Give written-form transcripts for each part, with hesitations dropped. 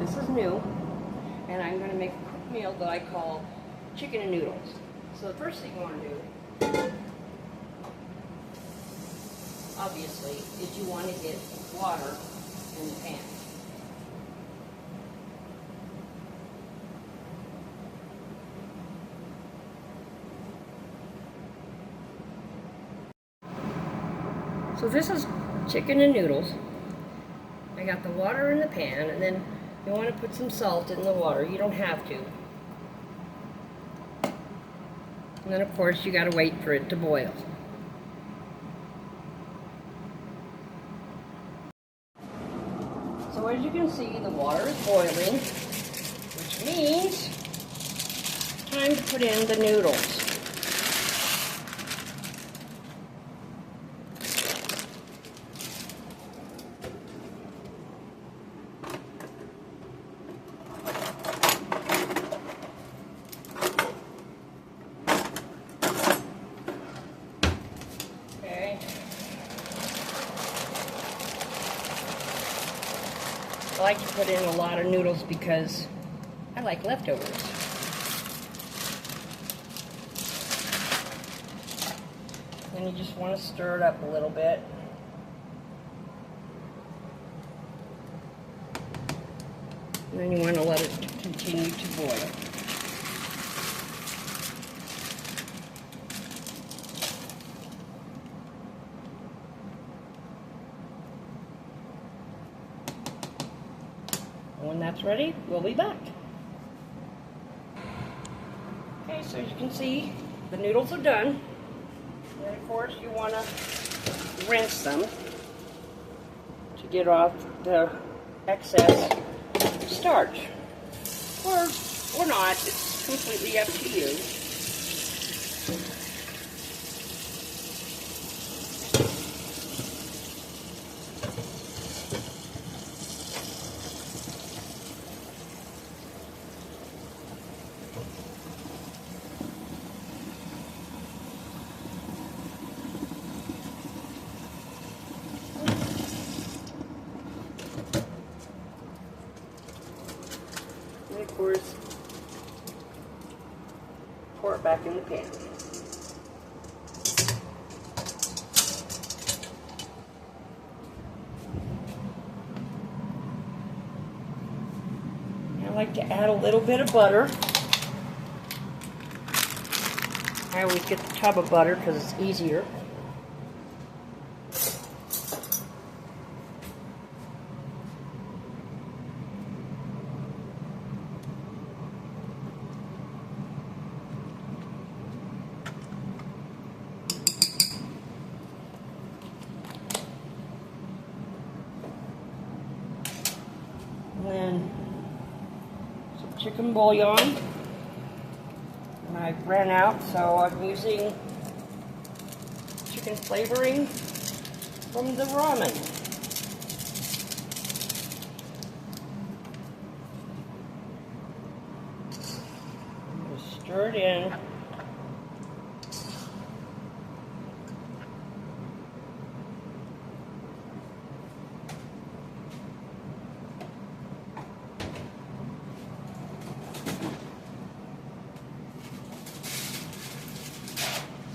This is new, and I'm going to make a quick meal that I call chicken and noodles. So the first thing you want to do, obviously, is you want to get water in the pan. So this is chicken and noodles. I got the water in the pan, and then you want to put some salt in the water. You don't have to. And then of course you got to wait for it to boil. So as you can see, the water is boiling, which means time to put in the noodles. I like to put in a lot of noodles because I like leftovers. Then you just want to stir it up a little bit. And then you want to let it continue to boil. When that's ready, we'll be back. Okay, so as you can see, the noodles are done. And of course, you want to rinse them to get off the excess starch. Or not, it's completely up to you. And of course, pour it back in the pan. I like to add a little bit of butter. I always get the tub of butter because it's easier. And then some chicken bouillon. And I ran out, so I'm using chicken flavoring from the ramen. Just stir it in.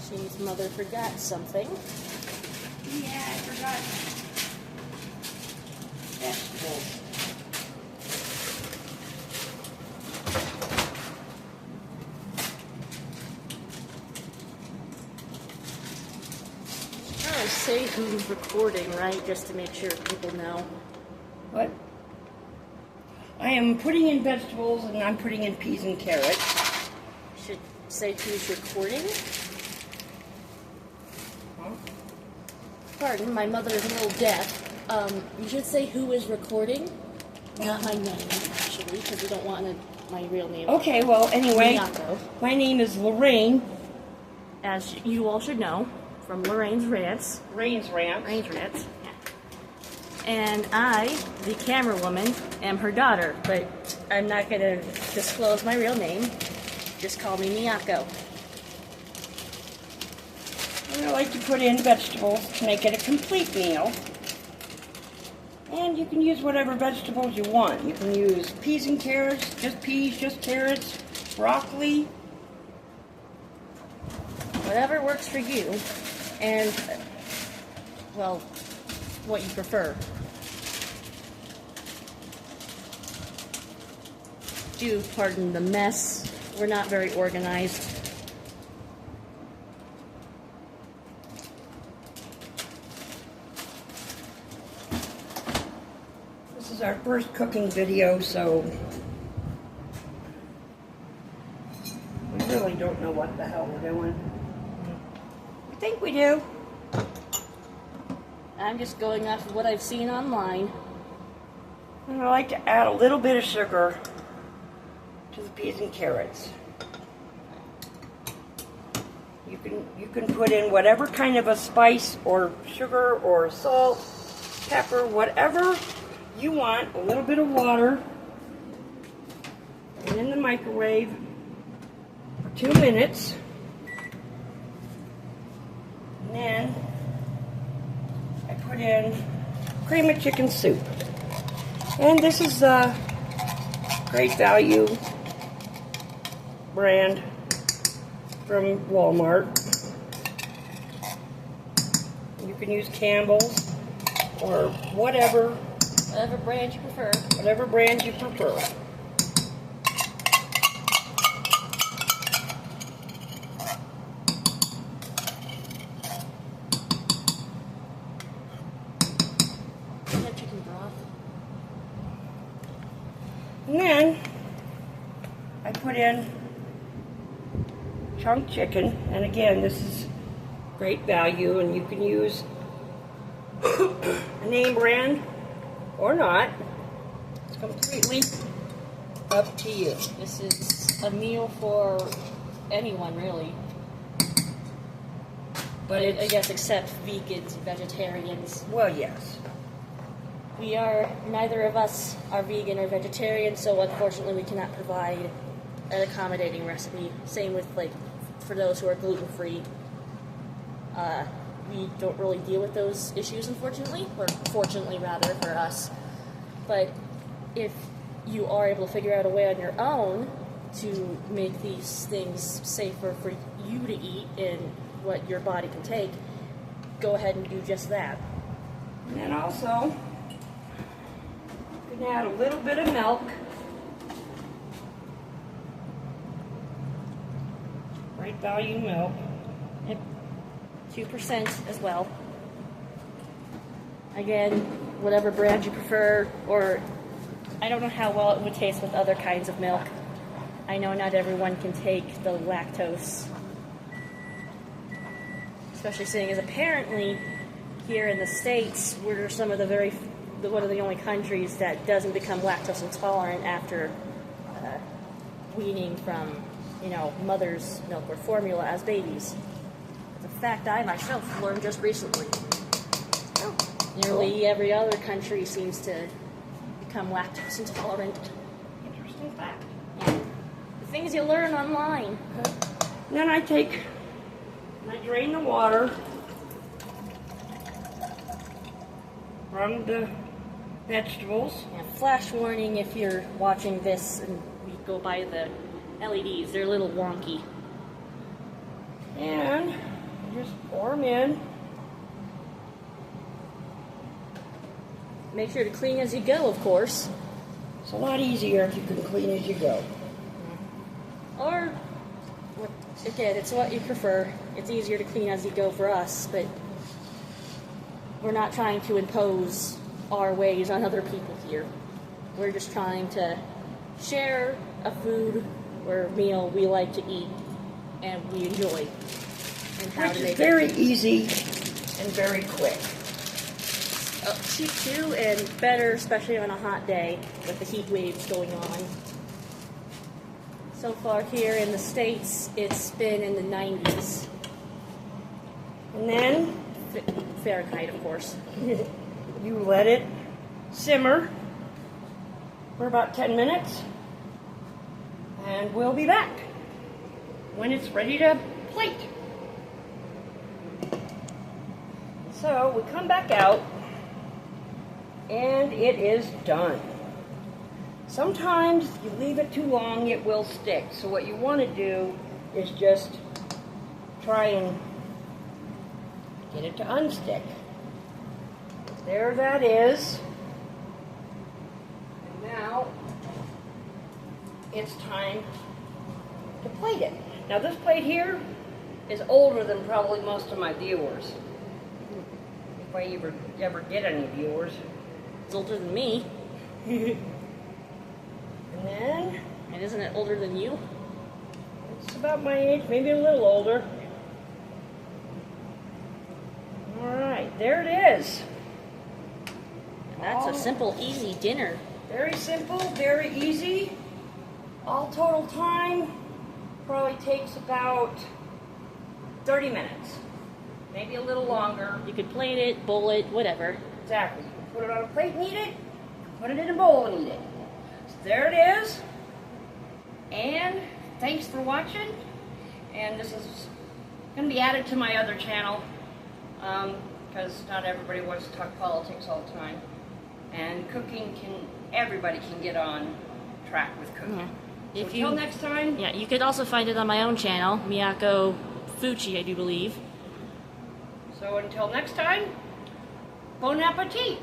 Seems Mother forgot something. Yeah, I forgot vegetables. I say who's recording, right? Just to make sure people know. What? I am putting in vegetables, and I'm putting in peas and carrots. Should say who's recording. Huh? Pardon, my mother is a little deaf. You should say who is recording, not my name, actually, because we don't want my real name. Okay, well, anyway, Miyako. my name is Lorraine. As you all should know, from Lorraine's Rants. Rants. Rants. Yeah. And I, the camera woman, am her daughter, but I'm not going to disclose my real name. Just call me Miyako. And I like to put in vegetables to make it a complete meal. And you can use whatever vegetables you want. You can use peas and carrots, just peas, just carrots, broccoli. Whatever works for you, and, well, what you prefer. Do pardon the mess. We're not very organized. This is our first cooking video, so we really don't know what the hell we're doing. I think we do. I'm just going off of what I've seen online. And I like to add a little bit of sugar to the peas and carrots. You can put in whatever kind of a spice or sugar or salt, pepper, whatever you want. A little bit of water, and in the microwave for 2 minutes. And then I put in cream of chicken soup. And this is a Great Value brand from Walmart. You can use Campbell's or whatever brand you prefer. Whatever brand you prefer. Chicken broth. And then I put in chunk chicken, and again, this is Great Value, and you can use a name brand or not. It's completely up to you. This is a meal for anyone, really. But I guess except vegans, vegetarians. Well, yes. Neither of us are vegan or vegetarian, so unfortunately we cannot provide an accommodating recipe. Same with, like, for those who are gluten-free. We don't really deal with those issues, unfortunately, or fortunately, rather, for us. But if you are able to figure out a way on your own to make these things safer for you to eat and what your body can take, go ahead and do just that. And then also, you can add a little bit of milk. Great Value milk. Yep. 2% as well. Again, whatever brand you prefer, or I don't know how well it would taste with other kinds of milk. I know not everyone can take the lactose. Especially seeing as apparently here in the States, we're one of the only countries that doesn't become lactose intolerant after weaning from, mother's milk or formula as babies. It's a fact I myself learned just recently. Oh, Nearly every other country seems to become lactose intolerant. interesting fact. Yeah. The things you learn online. Then I drain the water from the vegetables. Yeah, flash warning if you're watching this and we go by the LEDs, they're a little wonky. And just pour them in. Make sure to clean as you go, of course. It's a lot easier if you can clean as you go. Or, again, it's what you prefer. It's easier to clean as you go for us, but we're not trying to impose our ways on other people here. We're just trying to share a food or meal we like to eat and we enjoy. And how Which to is make very it easy and very quick. cheap too, and better, especially on a hot day with the heat waves going on. So far here in the States, it's been in the 90s. And then Fahrenheit, of course. you let it simmer for about 10 minutes. And we'll be back when it's ready to plate. So we come back out. And it is done. Sometimes if you leave it too long, it will stick. So what you want to do is just try and get it to unstick. There that is. And now it's time to plate it. Now this plate here is older than probably most of my viewers. If I ever get any viewers. It's older than me. And then And isn't it older than you? it's about my age, maybe a little older. Alright, there it is. And that's a simple, easy dinner. Very simple, very easy. All total time probably takes about 30 minutes. Maybe a little longer. You could plate it, bowl it, whatever. Exactly. You can put it on a plate and eat it. Put it in a bowl and eat it. So there it is. And thanks for watching. And this is going to be added to my other channel because not everybody wants to talk politics all the time. And cooking everybody can get on track with cooking. Yeah. So until next time. Yeah, you could also find it on my own channel, Miyako Fuchi, I do believe. So until next time, bon appetit.